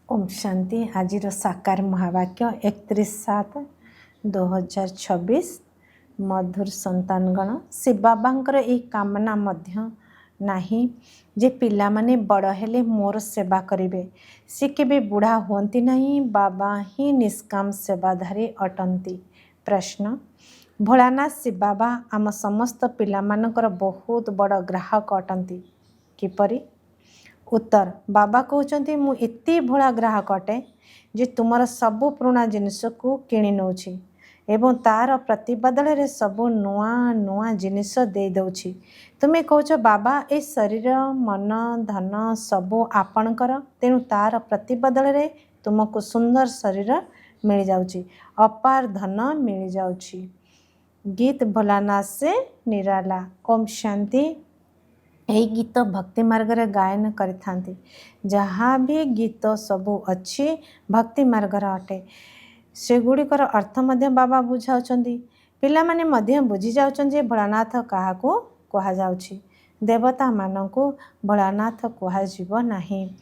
ओम शांति। आज साकार महावाक्य 31/7/2026 मधुर संतानगण शिव बाबांकर यही कामना मध्य नाही जे पिला माने बड़ हेले मोर सेवा करिवे। से केबे बुढ़ा होती नहीं, बाबा ही निष्काम सेवाधारी अटंती। प्रश्न, भोलानाथ शिव बाबा आम समस्त पिला मानकर बहुत बड़ ग्राहक अटंती किपरि? उत्तर, बाबा कहते मु एते भोला ग्राहक अटे जे तुमर सबु पुराणा जिनिस को किणी नौछि एवं तार प्रतिबदल रे सबु नुआ नुआ जिनिस दे दौछि। तुमे कहछ बाबा ए शरीर मन धन सबु आपणकर, तेणु तार प्रतिबदल रे तुमको सुंदर शरीर मिल जाउछि, अपार धन मिल जाउछि। गीत भोलानाथ से निराला। ओम शांति। यही गीत भक्ति मार्ग रे गायन करिथांती। जहाँ भी गीत सबू अच्छी भक्ति मार्ग अटे, सेगुड़िकर अर्थ मध्य बाबा बुझाउछंती। पिला माने मध्य बुझी जाउछंती भोलानाथ काहाकू कहा जाउछि। देवता मानकू भोलानाथ कहा जीव नाही।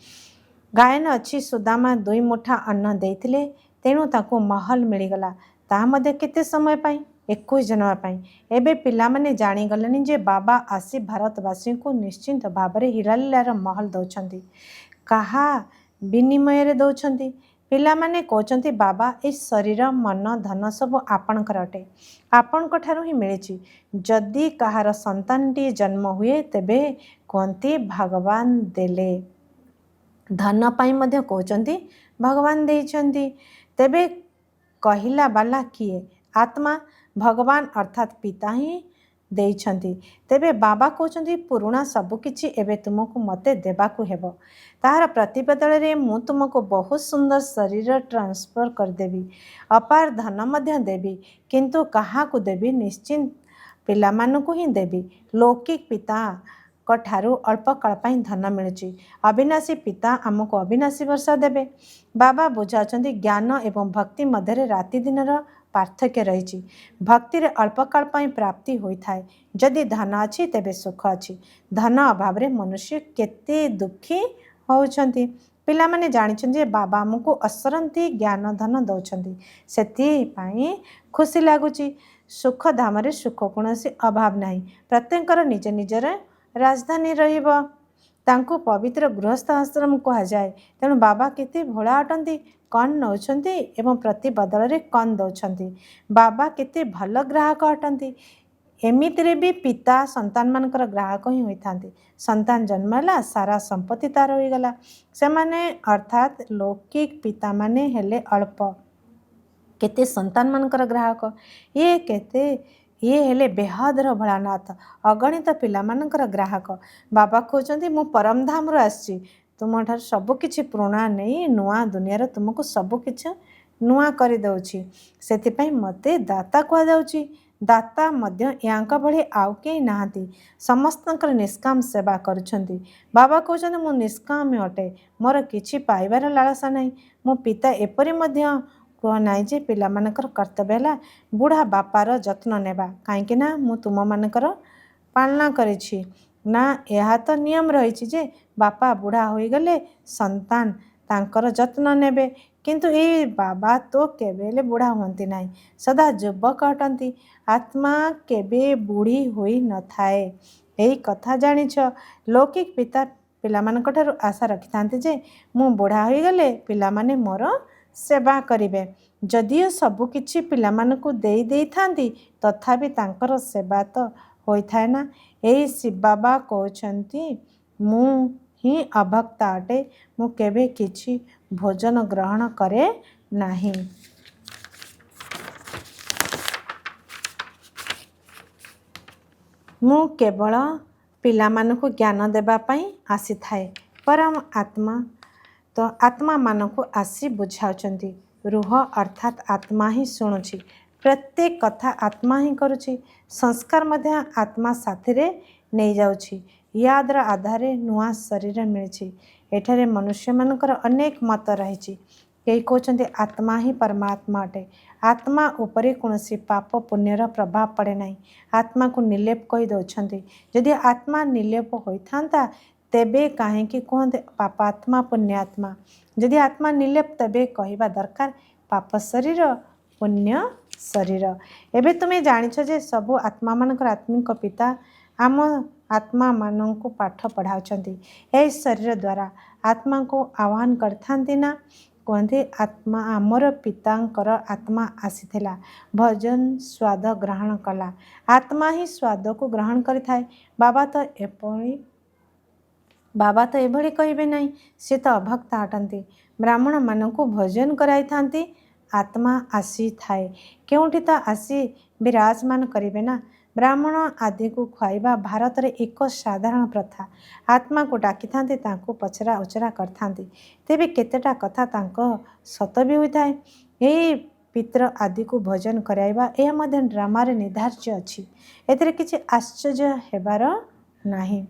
गायन अच्छी सुदामा 2 मुठा अन्न देइथिले, तेणु ताकू महल मिलगला। ता मध्य केते समय पाई? 21 जन्म पाई। एबे पिला माने जानी गलेनी जे बाबा आसी भारतवासी को निश्चिंत भाव में हीरालीलार महल दौरान कहा विनिमय रे दौरान। पिला माने कहते बाबा ए शरीर मन धन सब आपणकर अटे, आपण ठारू ही मिली। जदि कहार संतानटी जन्म हुए तेबे कहते भगवान देले। धन पाई मध्य कहते भगवान देइछंती। तेबे कहिला बाला किए? आत्मा। भगवान अर्थात पिता ही देइछंती। तेबे बाबा कहते पुराणा सबुकिछि एबे तुमको मते देबाकू हेबो। ताहार प्रतिबदल रे मु तुमको बहुत सुंदर शरीर ट्रांसफर करदेवी, अपार धन मध्य देवी। किंतु कहाकू देवी? निश्चिंत पिला मानकू ही देवी। लौकिक पिता ठारू अल्प काल पाई धन मिलुची, अविनाशी पिता आमको अविनाशी वर्षा देवे। बाबा बुझाउछंती ज्ञान एवं भक्ति मध्य राति दिन पार्थक्य रही। भक्ति रे अल्प काल पाई प्राप्ति होइथाय। जदि धन अछि तेबे सुख अछि। धन अभाव रे मनुष्य केते दुखी होउछंती। पिला माने जानिछंती जे बाबा आमको असरंती ज्ञान धन दौछंती, सेति पाई खुशी लागुची। सुख धाम रे सुख कोनोसी अभाव नाही। प्रत्येकर निज निजर राजधानी रहिबो। तांको पवित्र गृहस्थ आश्रम कहा जाए। तेणु बाबा केते भोला अटंती, कौन नौछंती एवं प्रति बदल रे कौन दौछंती। बाबा केते भल ग्राहक अटंती। एमितिरे भी पिता संतान मानकर ग्राहक ही होइथांती। संतान जन्मला सारा संपत्ति तार होइगला। से माने अर्थात लौकिक पिता माने हेले अल्प, केते संतान मानकर ग्राहक। ये केते ये हेले बेहदर भोलानाथ, अगणित पिला मानकर ग्राहक। बाबा कहते मु परम धाम रो आसी, तुम ठार सब किछि पुराणा नहीं नुआ दुनिया तुमको सब किछि नुआ कर दउछि। सेतिपई मते दाता कहा जाउछि। दाता मध्य यांका भली आउ केही नाहांती। समस्तंकर निष्काम सेवा करुछंती। बाबा कहते मु निष्काम अटे, मोर किछि पाइबार लालसा नहीं। मो पिता एपरि मध्य कह नाई जे पिला मानकर कर्तव्य है बुढ़ा बापार जत्न नेबा, कहीं ना मु तुम मानकर पालना करिछि ना। यह तो नियम रही जे बापा बुढ़ा हो गले संतान तांकर जत्न नेबे, किंतु ये बाबा तो केबेले बुढ़ा होती नहीं, सदा युवक अटंती। आत्मा केबे बुढ़ी होई न थाए, यही कथा जानिछ। लौकिक पिता पिला मानक ठारू आशा रखिथांती जे मु बुढ़ा हो गले पिला माने मोर सेवा करिवे। जदियो सबु किछि पिला मानकू देई देई थांती, तथापि तांकर सेवा तो होइथाय ना। एही शिव बाबा कहछंती मु ही अभक्ता अटे, मु केबे किछि भोजन ग्रहण करे नाही। मु केवल पिला मानकू ज्ञान देबा पई आसी थाए। परम आत्मा तो आत्मा मानकू आसी बुझाउछंती। रूह अर्थात आत्मा ही शुणुछि, प्रत्येक कथा आत्मा ही करुछि। संस्कार मध्य आत्मा साथी रे नहीं जाउछि। यादर आधारे नुआ शरीर मिलछि। एठारे मनुष्य मानकर अनेक मत रही। कई कहते आत्मा ही परमात्मा अटे। आत्मा उपरे कौनसी पाप पुण्यर प्रभाव पड़े नहीं। आत्मा को निर्लेप कही दौरान। यदि आत्मा निर्लेप होता तेबे कहीं कहते पापात्मा पुण्यात्मा जदि आत्मा निर्लेप तेबे कहवा दरकार पाप शरीर पुण्य शरीर। एबे तुम्हें जानिछ जे सबु आत्मा मानकर आत्मिक पिता आम आत्मा मानक पाठ पढ़ाउछंती ए शरीर द्वारा आत्मा को आह्वान करथांती ना कहते आत्मा आमर पितांकर आत्मा आसीथिला भजन स्वाद ग्रहण कला आत्मा ही स्वाद को ग्रहण करिथाए। बाबा तो एभली कहिबे नहीं से तो अभक्त अटंती ब्राह्मण मानक भोजन कराई थांती आत्मा आसी थाए केउठी तो आसी विराजमान करिबे ना ब्राह्मण आदि को खुआइबा भारत रे एक साधारण प्रथा आत्मा को डाकी थांती तांको पचरा उचरा करथांती तेबे केतेटा कथा तांको सत भी होइथाए। एई पितर आदि को भोजन कराइबा यह मध्य ड्रामा रे निर्धार्य अछि एथिरे किछि आश्चर्य हेबार नाही।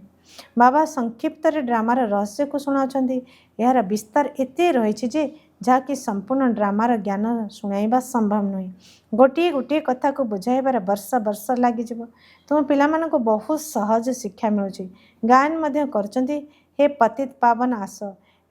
बाबा संक्षिप्त ड्रामार रहस्य को शुणाउछंती यार विस्तार एते रहिछि जे जहाँकि संपूर्ण ड्रामार ज्ञान शुणाइबा संभव नुहे गोटे गोटे कथा को बुझाइबार वर्ष वर्ष लगी तुम पिलामानंको बहुत सहज शिक्षा मिलुछि गायन मध्य करछंती हे पतित पावन आस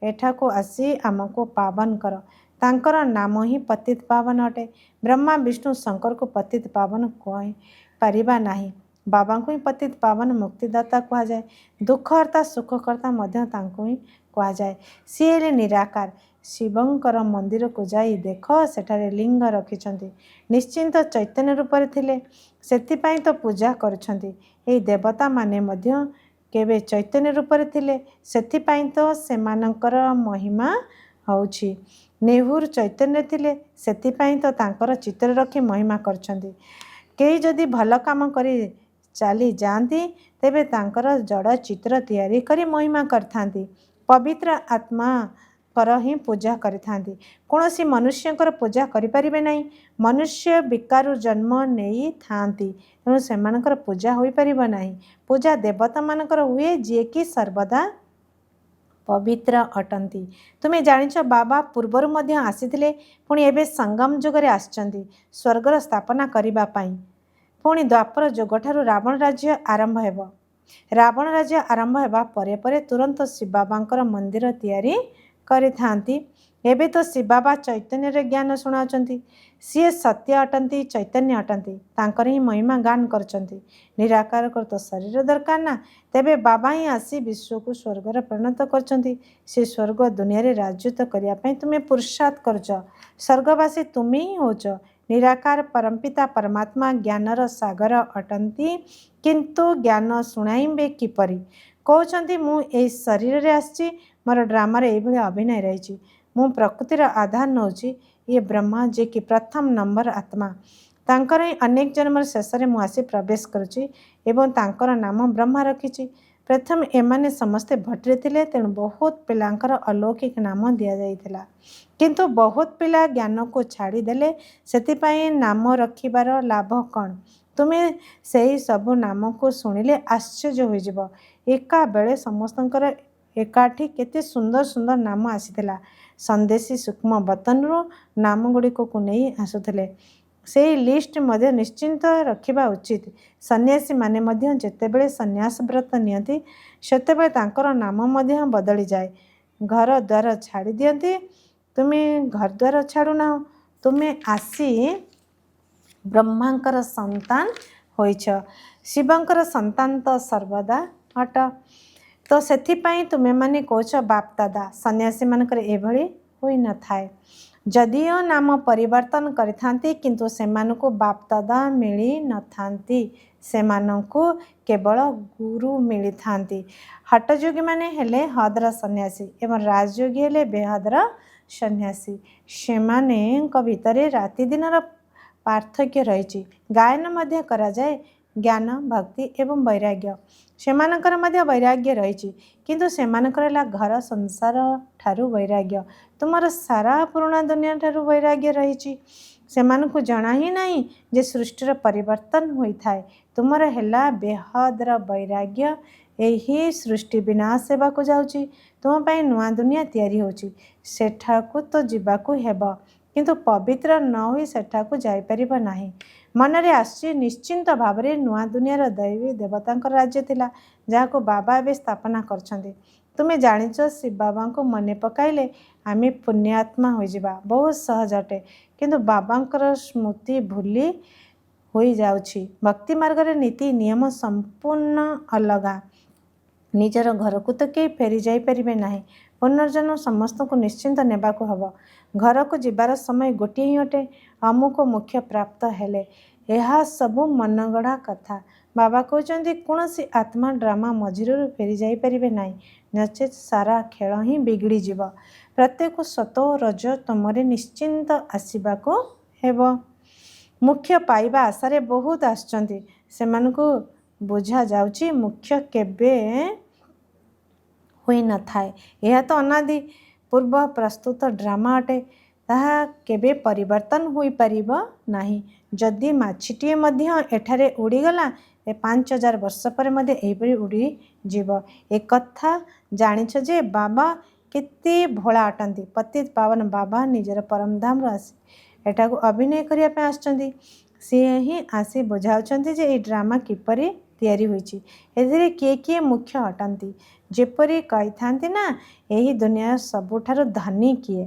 एठाको आसी आमको पावन कर तांकर नाम ही पतित पावन अटे ब्रह्मा विष्णु शंकर को पतित पावन कहि पारिबा नाही बाबा को ही पतित पावन मुक्तिदाता कहा जाए दुखहर्ता सुखकर्ता मध्य तांको ही कहा जाए सी हेले निराकार शिवंकर मंदिर को जाई देख सेठारे लिंग रखिछंती निश्चिंत चैतन्य रूप थिले सेतिपाई तो पूजा करछंती एई देवता माने मध्य केबे चैतन्य रूप थिले सेतिपाई तो सेमानकर महिमा होउछि नेहुर चैतन्य थिले सेतिपाई तो तांकर चित्र रखी महिमा करछंती केई जदि भल काम करी चली जाती तेबे तांकर जड़ चित्र तैयारी करी महिमा करथांती पवित्र आत्मा कर ही पूजा करिथांती कौनसी मनुष्यकर पूजा करिपारिबे नहीं मनुष्य विकारु जन्म नहीं थांती तेणु सेमानकर पूजा होई परिबो नहीं पूजा देवता मानकर हुए जे कि सर्वदा पवित्र अटंती तुम्हें जानिछ बाबा पूर्वर मध्य आसीथिले पुणी एबे संगम जुगरे आछंती स्वर्गर स्थापना करिबा पाई पुणी द्वापर जुग ठारू रावण राज्य आरंभ हेबो रावण राज्य आरंभ हेबा परे परे तुरंत शिव बाबांकर मंदिर तैयारी करिथांती एबे तो शिव बाबा चैतन्य रे ज्ञान शुणाउछंती सी सत्य अटंती चैतन्य अटंती तांकर ही महिमा गान करछंती निराकार कर तो शरीर दरकार ना तेबे बाबा ही आसी विश्व को स्वर्ग रे परिणत करछंती से स्वर्ग दुनिया रे राज्यत करिया पई तुमे पुरुषार्थ करछ स्वर्गवासी तुमे ही होछ निराकार परमपिता परमात्मा ज्ञानर सागर अटंती किंतु ज्ञान शुणाइबे किपरि कहउछंती मु ए शरीर रे आछि मोर ड्रामा रे एभली अभिनय रही मु प्रकृतिर आधार नौची ये ब्रह्मा जे कि प्रथम नंबर आत्मा तांकर ही अनेक जन्म शेष में मुझे प्रवेश करुच्ची एवं तांकर नाम ब्रह्मा रखी प्रथम एमाने समस्ते भट्रे थिले तेणु बहुत पिलांकर अलौकिक नाम दिया जाइथिला किंतु बहुत पिला ज्ञान को छाड़ीदेले सेतिपाई नाम रखिबार लाभ कौन तुम्हें सही सबु नाम को शुणिले आश्चर्य होइजिबो एका बेले समस्तंकर एकाठी केते सुंदर सुंदर नाम आसीथिला संदेशी सूक्ष्म बतनरू नाम गुड़िक को नहीं आसुथिले से लिस्ट मध्य निश्चिंत रखिबा उचित सन्यासी माने मध्य जेतेबेले सन्यास व्रत नियंती सेतेबेले तांकर नाम मध्य बदली जाए घर द्वार छाड़ी दियंती तुम्हें घर द्वार छाड़ू ना तुम्हें आसी ब्रह्मांकर संतान होइछ शिवंकर संतान तो सर्वदा हट तो सेथिपाई तुमे माने कोच बाप दादा सन्यासी मानकर एभली होई न थाए जदिओ नाम परिवर्तन करिथांती किंतु सेमानकु बाप दादा मिली न थांती सेमानकु केवल गुरु मिली थांती हटयोगी माने हेले हद्र सन्यासी एवं राजयोगी हेले बेहद्र सन्यासी सेमाने भितरे राति दिनर पार्थक्य रही गायन मध्य करा जाए ज्ञान भक्ति एवं वैराग्य सेमानकर मध्य वैराग्य रही किंतु सेमानकर घर संसार ठारू वैराग्य तुमर सारा पुराणा दुनिया ठारू वैराग्य रही सेमानकु जना ही नहीं जे सृष्टिर परिवर्तन होता है तुमर हेला बेहद्र वैराग्य यही सृष्टि विनाश हेबाकु जाउची तुम पाई नुआ दुनिया तैयारी होची सेठाकु तो जीवाकु हेबा किंतु पवित्र न होई सेठाकु जाई परिबा नाही ମନରେ ଆସୁଛି ନିଶ୍ଚିନ୍ତ ଭାବରେ ନୂଆ ଦୁନିଆର ଦୈବୀ ଦେବତାଙ୍କର ରାଜ୍ୟ ଥିଲା, ଯାହାକୁ ବାବା ଏବେ ସ୍ଥାପନା କରିଛନ୍ତି। ତୁମେ ଜାଣିଛ, ଶିବ ବାବାଙ୍କୁ ମନେ ପକାଇଲେ ଆମେ ପୁଣ୍ୟାତ୍ମା ହୋଇଯିବା ବହୁତ ସହଜ ଅଟେ। କିନ୍ତୁ ବାବାଙ୍କର ସ୍ମୃତି ଭୁଲି ହୋଇଯାଉଛି। ଭକ୍ତି ମାର୍ଗରେ ନୀତି ନିୟମ ସମ୍ପୂର୍ଣ୍ଣ ଅଲଗା। ନିଜର ଘରକୁ ତ କେହି ଫେରି ଯାଇପାରିବେ ନାହିଁ। ପୁନର୍ଜନ୍ମ ସମସ୍ତଙ୍କୁ ନିଶ୍ଚିନ୍ତ ନେବାକୁ ହେବ। ଘରକୁ ଯିବାର ସମୟ ଗୋଟିଏ ହିଁ ଅଟେ। ଅମୁକ ମୁଖ୍ୟ ପ୍ରାପ୍ତ ହେଲେ ଏହା ସବୁ ମନଗଢ଼ା କଥା। ବାବା କହୁଛନ୍ତି କୌଣସି ଆତ୍ମା ଡ୍ରାମା ମଝିରୁ ଫେରି ଯାଇପାରିବେ ନାହିଁ, ନଚେତ୍ ସାରା ଖେଳ ହିଁ ବିଗିଡ଼ିଯିବ। ପ୍ରତ୍ୟେକ ସତ ଓ ରଜ ତମରେ ନିଶ୍ଚିନ୍ତ ଆସିବାକୁ ହେବ। ମୁଖ୍ୟ ପାଇବା ଆଶାରେ ବହୁତ ଆସୁଛନ୍ତି, ସେମାନଙ୍କୁ ବୁଝାଯାଉଛି ମୁଖ୍ୟ କେବେ ହୋଇନଥାଏ। ଏହା ତ ଅନାଦି ପୂର୍ବ ପ୍ରସ୍ତୁତ ଡ୍ରାମା ଅଟେ। ତାହା କେବେ ପରିବର୍ତ୍ତନ ହୋଇପାରିବ ନାହିଁ। ଯଦି ମାଛିଟିଏ ମଧ୍ୟ ଏଠାରେ ଉଡ଼ିଗଲା, 5000 ବର୍ଷ ପରେ ମଧ୍ୟ ଏହିପରି ଉଡ଼ିଯିବ। ଏକଥା ଜାଣିଛ ଯେ ବାବା କେତେ ଭୋଳା ଅଟନ୍ତି। ପତିତ ପାବନ ବାବା ନିଜର ପରମଧାମରୁ ଆସି ଏଠାକୁ ଅଭିନୟ କରିବା ପାଇଁ ଆସିଛନ୍ତି। ସିଏ ହିଁ ଆସି ବୁଝାଉଛନ୍ତି ଯେ ଏହି ଡ୍ରାମା କିପରି ତିଆରି ହୋଇଛି, ଏଥିରେ କିଏ କିଏ ମୁଖ୍ୟ ଅଟନ୍ତି। ଯେପରି କହିଥାନ୍ତି ନା, ଏହି ଦୁନିଆର ସବୁଠାରୁ ଧନୀ କିଏ,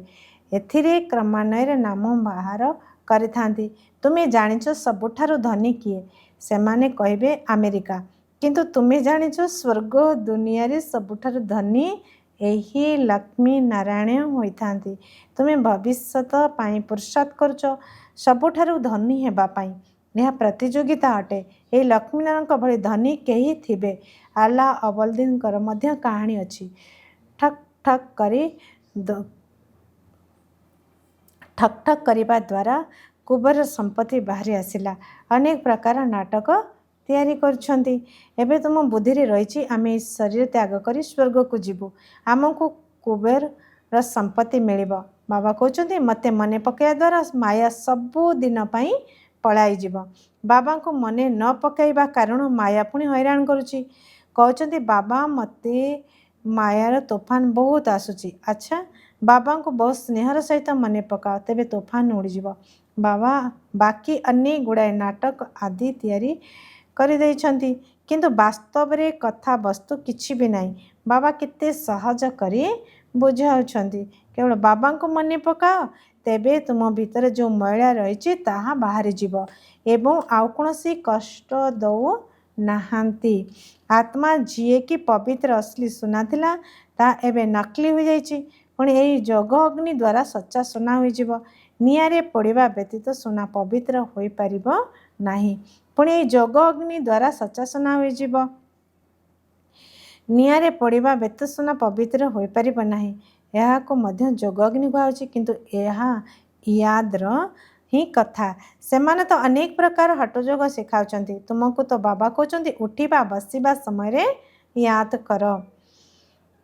ଏଥିରେ କ୍ରମାନ୍ୱୟରେ ନାମ ବାହାର କରିଥାନ୍ତି। ତୁମେ ଜାଣିଛ ସବୁଠାରୁ ଧନୀ କିଏ? ସେମାନେ କହିବେ ଆମେରିକା। କିନ୍ତୁ ତୁମେ ଜାଣିଛ ସ୍ୱର୍ଗ ଓ ଦୁନିଆରେ ସବୁଠାରୁ ଧନୀ ଏହି ଲକ୍ଷ୍ମୀ ନାରାୟଣ ହୋଇଥାନ୍ତି। ତୁମେ ଭବିଷ୍ୟତ ପାଇଁ ପୁରୁଷାର୍ଥ କରୁଛ ସବୁଠାରୁ ଧନୀ ହେବା ପାଇଁ। ଏହା ପ୍ରତିଯୋଗିତା ଅଟେ। ଏହି ଲକ୍ଷ୍ମୀନାରାୟଣଙ୍କ ଭଳି ଧନୀ କେହି ଥିବେ। ଆଲ୍ଲା ଅବଲଦିନଙ୍କର ମଧ୍ୟ କାହାଣୀ ଅଛି। ଠକ୍ ଠକ୍ କରିବା ଦ୍ୱାରା କୁବେର ସମ୍ପତ୍ତି ବାହାରି ଆସିଲା। ଅନେକ ପ୍ରକାର ନାଟକ ତିଆରି କରୁଛନ୍ତି। ଏବେ ତୁମ ବୁଦ୍ଧିରେ ରହିଛି ଆମେ ଏହି ଶରୀର ତ୍ୟାଗ କରି ସ୍ୱର୍ଗକୁ ଯିବୁ, ଆମକୁ କୁବେରର ସମ୍ପତ୍ତି ମିଳିବ। ବାବା କହୁଛନ୍ତି ମୋତେ ମନେ ପକାଇବା ଦ୍ୱାରା ମାୟା ସବୁଦିନ ପାଇଁ ପଳାଇଯିବ। ବାବାଙ୍କୁ ମନେ ନ ପକାଇବା କାରଣରୁ ମାୟା ପୁଣି ହଇରାଣ କରୁଛି। କହୁଛନ୍ତି ବାବା ମୋତେ ମାୟାର ତୋଫାନ ବହୁତ ଆସୁଛି। ଆଚ୍ଛା, ବାବାଙ୍କୁ ବହୁତ ସ୍ନେହର ସହିତ ମନେ ପକାଅ, ତେବେ ତୋଫାନ ଉଡ଼ିଯିବ। ବାବା ବାକି ଅନେକ ଗୁଡ଼ାଏ ନାଟକ ଆଦି ତିଆରି କରିଦେଇଛନ୍ତି, କିନ୍ତୁ ବାସ୍ତବରେ କଥାବସ୍ତୁ କିଛି ବି ନାହିଁ। ବାବା କେତେ ସହଜ କରି ବୁଝାଉଛନ୍ତି। କେବଳ ବାବାଙ୍କୁ ମନେ ପକାଅ, ତେବେ ତୁମ ଭିତରେ ଯେଉଁ ମଇଳା ରହିଛି ତାହା ବାହାରିଯିବ ଏବଂ ଆଉ କୌଣସି କଷ୍ଟ ଦେଉ ନାହାନ୍ତି। ଆତ୍ମା ଯିଏକି ପବିତ୍ର ଅସଲି ସୁନା ଥିଲା, ତାହା ଏବେ ନକଲି ହୋଇଯାଇଛି। ପୁଣି ଏହି ଯୋଗ ଅଗ୍ନି ଦ୍ୱାରା ସଚ୍ଚା ସୁନା ହୋଇଯିବ। ନିଆଁରେ ପୋଡ଼ିବା ବ୍ୟତୀତ ସୁନା ପବିତ୍ର ହୋଇପାରିବ ନାହିଁ। ପୁଣି ଏହି ଯୋଗ ଅଗ୍ନି ଦ୍ୱାରା ସଚ୍ଚା ସୁନା ହୋଇଯିବ। ନିଆଁରେ ପୋଡ଼ିବା ବ୍ୟତୀତ ସୁନା ପବିତ୍ର ହୋଇପାରିବ ନାହିଁ। ଏହାକୁ ମଧ୍ୟ ଯୋଗ ଅଗ୍ନି କୁହାଯାଉଛି। କିନ୍ତୁ ଏହା ୟାଦର ହିଁ କଥା। ସେମାନେ ତ ଅନେକ ପ୍ରକାର ହଠଯୋଗ ଶିଖାଉଛନ୍ତି। ତୁମକୁ ତ ବାବା କହୁଛନ୍ତି ଉଠିବା ବସିବା ସମୟରେ ୟାଦ କର।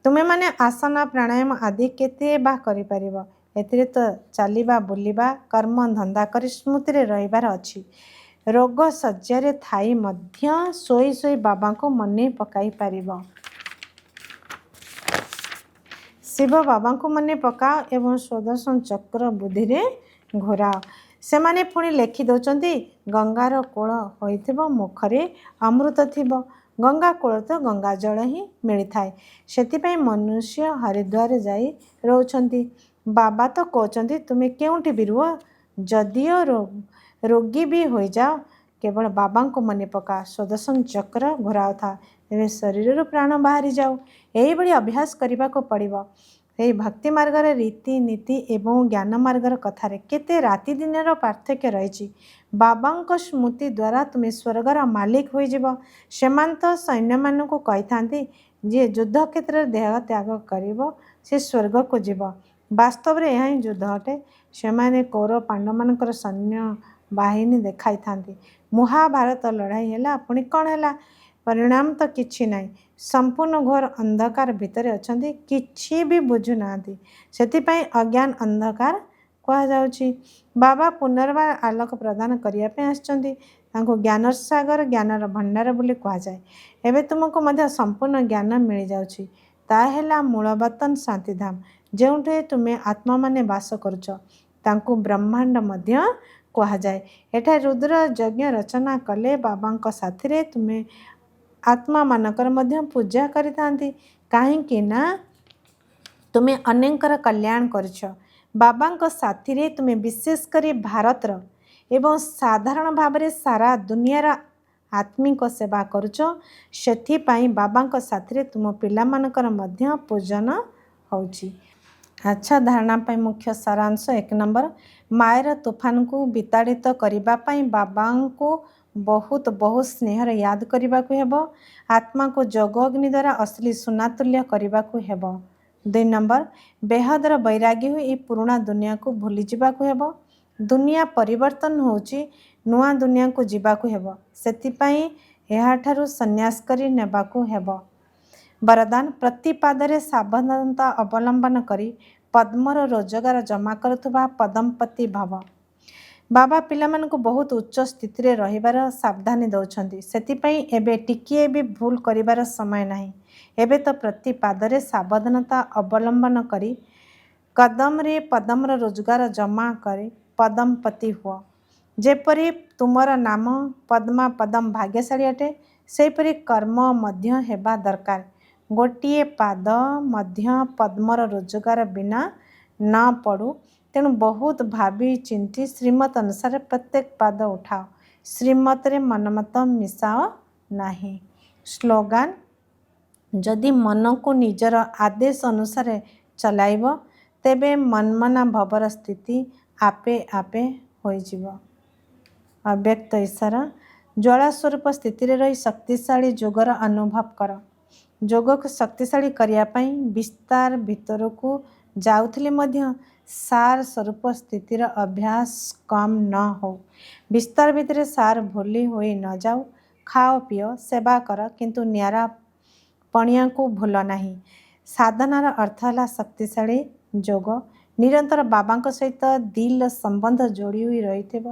ତୁମେମାନେ ଆସନ ପ୍ରାଣାୟାମ ଆଦି କେତେ ବା କରିପାରିବ? ଏଥିରେ ତ ଚାଲିବା ବୁଲିବା କର୍ମ ଧନ୍ଦା କରି ସ୍ମୃତିରେ ରହିବାର ଅଛି। ରୋଗ ଶଯ୍ୟାରେ ଥାଇ ମଧ୍ୟ ଶୋଇ ଶୋଇ ବାବାଙ୍କୁ ମନେ ପକାଇ ପାରିବ। ଶିବ ବାବାଙ୍କୁ ମନେ ପକାଅ ଏବଂ ସୁଦର୍ଶନ ଚକ୍ର ବୁଦ୍ଧିରେ ଘୋରାଅ। ସେମାନେ ପୁଣି ଲେଖି ଦେଉଛନ୍ତି ଗଙ୍ଗାର କୂଳ ହୋଇଥିବ, ମୁଖରେ ଅମୃତ ଥିବ। ଗଙ୍ଗା କୂଳରେ ତ ଗଙ୍ଗା ଜଳ ହିଁ ମିଳିଥାଏ। ସେଥିପାଇଁ ମନୁଷ୍ୟ ହରିଦ୍ୱାର ଯାଇ ରହୁଛନ୍ତି। ବାବା ତ କହୁଛନ୍ତି ତୁମେ କେଉଁଠି ବି ରୁହ, ଯଦିଓ ରୋଗୀ ବି ହୋଇଯାଅ, କେବଳ ବାବାଙ୍କୁ ମନେ ପକାଅ, ସୁଦର୍ଶନ ଚକ୍ର ଘୋରାଉଥାଅ, ତେବେ ଶରୀରରୁ ପ୍ରାଣ ବାହାରିଯାଉ। ଏହିଭଳି ଅଭ୍ୟାସ କରିବାକୁ ପଡ଼ିବ। ଏହି ଭକ୍ତି ମାର୍ଗର ରୀତିନୀତି ଏବଂ ଜ୍ଞାନ ମାର୍ଗର କଥାରେ କେତେ ରାତି ଦିନର ପାର୍ଥକ୍ୟ ରହିଛି। ବାବାଙ୍କ ସ୍ମୃତି ଦ୍ୱାରା ତୁମେ ସ୍ୱର୍ଗର ମାଲିକ ହୋଇଯିବ। ସେମାନେ ତ ସୈନ୍ୟମାନଙ୍କୁ କହିଥାନ୍ତି ଯିଏ ଯୁଦ୍ଧ କ୍ଷେତ୍ରରେ ଦେହ ତ୍ୟାଗ କରିବ ସେ ସ୍ୱର୍ଗକୁ ଯିବ। ବାସ୍ତବରେ ଏହା ହିଁ ଯୁଦ୍ଧ ଅଟେ। ସେମାନେ କୌରବ ପାଣ୍ଡବମାନଙ୍କର ସୈନ୍ୟ ବାହିନୀ ଦେଖାଇଥାନ୍ତି। ମହାଭାରତ ଲଢ଼ାଇ ହେଲା, ପୁଣି କ'ଣ ହେଲା? ପରିଣାମ ତ କିଛି ନାହିଁ। ସମ୍ପୂର୍ଣ୍ଣ ଘୋର ଅନ୍ଧକାର ଭିତରେ ଅଛନ୍ତି, କିଛି ବି ବୁଝୁନାହାନ୍ତି। ସେଥିପାଇଁ ଅଜ୍ଞାନ ଅନ୍ଧକାର କୁହାଯାଉଛି। ବାବା ପୁନର୍ବାର ଆଲୋକ ପ୍ରଦାନ କରିବା ପାଇଁ ଆସିଛନ୍ତି। ତାଙ୍କୁ ଜ୍ଞାନର ସାଗର, ଜ୍ଞାନର ଭଣ୍ଡାର ବୋଲି କୁହାଯାଏ। ଏବେ ତୁମକୁ ମଧ୍ୟ ସମ୍ପୂର୍ଣ୍ଣ ଜ୍ଞାନ ମିଳିଯାଉଛି। ତାହା ହେଲା ମୂଳବତନ ଶାନ୍ତିଧାମ, ଯେଉଁଠି ତୁମେ ଆତ୍ମାମାନେ ବାସ କରୁଛ। ତାଙ୍କୁ ବ୍ରହ୍ମାଣ୍ଡ ମଧ୍ୟ କୁହାଯାଏ। ଏଠାରେ ରୁଦ୍ର ଯଜ୍ଞ ରଚନା କଲେ ବାବାଙ୍କ ସାଥିରେ ତୁମେ ଆତ୍ମାମାନଙ୍କର ମଧ୍ୟ ପୂଜା କରିଥାନ୍ତି। କାହିଁକି ନା ତୁମେ ଅନେକଙ୍କର କଲ୍ୟାଣ କରୁଛ। ବାବାଙ୍କ ସାଥିରେ ତୁମେ ବିଶେଷ କରି ଭାରତର ଏବଂ ସାଧାରଣ ଭାବରେ ସାରା ଦୁନିଆର ଆତ୍ମିକ ସେବା କରୁଛ। ସେଥିପାଇଁ ବାବାଙ୍କ ସାଥିରେ ତୁମ ପିଲାମାନଙ୍କର ମଧ୍ୟ ପୂଜନ ହେଉଛି। ଆଚ୍ଛା, ଧାରଣା ପାଇଁ ମୁଖ୍ୟ ସାରାଂଶ 1 ନମ୍ବର, ମାୟାର ତୁଫାନକୁ ବିତାଡ଼ିତ କରିବା ପାଇଁ ବାବାଙ୍କୁ ବହୁତ ସ୍ନେହର ୟାଦ କରିବାକୁ ହେବ। ଆତ୍ମାକୁ ଯୋଗ ଅଗ୍ନି ଦ୍ୱାରା ଅସଲି ସୁନାତୁଲ୍ୟ କରିବାକୁ ହେବ। 2 ନମ୍ବର, ବେହଦର ବୈରାଗୀ ହୋଇ ଏହି ପୁରୁଣା ଦୁନିଆକୁ ଭୁଲିଯିବାକୁ ହେବ। ଦୁନିଆ ପରିବର୍ତ୍ତନ ହେଉଛି, ନୂଆ ଦୁନିଆକୁ ଯିବାକୁ ହେବ। ସେଥିପାଇଁ ଏହାଠାରୁ ସନ୍ନ୍ୟାସ କରି ନେବାକୁ ହେବ। ବରଦାନ, ପ୍ରତି ପାଦରେ ସାବଧାନତା ଅବଲମ୍ବନ କରି ପଦ୍ମର ରୋଜଗାର ଜମା କରୁଥିବା ପଦମପତି ଭବ। ବାବା ପିଲାମାନଙ୍କୁ ବହୁତ ଉଚ୍ଚ ସ୍ଥିତିରେ ରହିବାର ସାବଧାନୀ ଦେଉଛନ୍ତି। ସେଥିପାଇଁ ଏବେ ଟିକିଏ ବି ଭୁଲ କରିବାର ସମୟ ନାହିଁ। ଏବେ ତ ପ୍ରତି ପାଦରେ ସାବଧାନତା ଅବଲମ୍ବନ କରି କଦମରେ ପଦ୍ମର ରୋଜଗାର ଜମା କରି ପଦମପତି ହୁଅ। ଯେପରି ତୁମର ନାମ ପଦ୍ମା ପଦମ ଭାଗ୍ୟଶାଳୀ ଅଟେ, ସେହିପରି କର୍ମ ମଧ୍ୟ ହେବା ଦରକାର। ଗୋଟିଏ ପାଦ ମଧ୍ୟ ପଦ୍ମର ରୋଜଗାର ବିନା ନ ପଡ଼ୁ। ତେଣୁ ବହୁତ ଭାବି ଚିନ୍ତି ଶ୍ରୀମତ ଅନୁସାରେ ପ୍ରତ୍ୟେକ ପାଦ ଉଠାଅ। ଶ୍ରୀମତରେ ମନମତ ମିଶାଅ ନାହିଁ। ସ୍ଲୋଗାନ, ଯଦି ମନକୁ ନିଜର ଆଦେଶ ଅନୁସାରେ ଚଲାଇବ, ତେବେ ମନ୍ମନା ଭବର ସ୍ଥିତି ଆପେ ଆପେ ହୋଇଯିବ। ଅବ୍ୟକ୍ତ ଇଶାରା, ଜ୍ୱାଳା ସ୍ୱରୂପ ସ୍ଥିତିରେ ରହି ଶକ୍ତିଶାଳୀ ଯୋଗର ଅନୁଭବ କର। ଯୋଗକୁ ଶକ୍ତିଶାଳୀ କରିବା ପାଇଁ ବିସ୍ତାର ଭିତରକୁ ଯାଉଥିଲେ ମଧ୍ୟ ସାର ସ୍ୱରୂପ ସ୍ଥିତିର ଅଭ୍ୟାସ କମ୍ ନ ହେଉ। ବିସ୍ତାର ଭିତରେ ସାର ଭୁଲି ହୋଇ ନ ଯାଉ। ଖାଅ ପିଅ, ସେବା କର, କିନ୍ତୁ ନିଆରା ପଣିଆକୁ ଭୁଲ ନାହିଁ। ସାଧନାର ଅର୍ଥ ହେଲା ଶକ୍ତିଶାଳୀ ଯୋଗ। ନିରନ୍ତର ବାବାଙ୍କ ସହିତ ଦିଲ୍ର ସମ୍ବନ୍ଧ ଯୋଡ଼ି ହୋଇ ରହିଥିବ।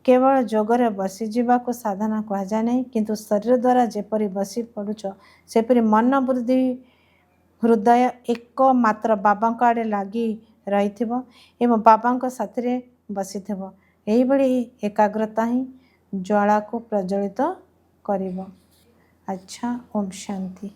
କେବଳ ଯୋଗରେ ବସିଯିବାକୁ ସାଧନା କୁହାଯାଏ ନାହିଁ, କିନ୍ତୁ ଶରୀର ଦ୍ୱାରା ଯେପରି ବସି ପଡ଼ୁଛ, ସେପରି ମନ ବୁଦ୍ଧି ହୃଦୟ ଏକମାତ୍ର ବାବାଙ୍କ ଆଡ଼େ ଲାଗି ରହିଥିବ ଏବଂ ବାବାଙ୍କ ସାଥିରେ ବସିଥିବ। ଏହିଭଳି ଏକାଗ୍ରତା ହିଁ ଜ୍ୱାଳାକୁ ପ୍ରଜ୍ୱଳିତ କରିବ। ଆଚ୍ଛା, ଓମ୍ ଶାନ୍ତି।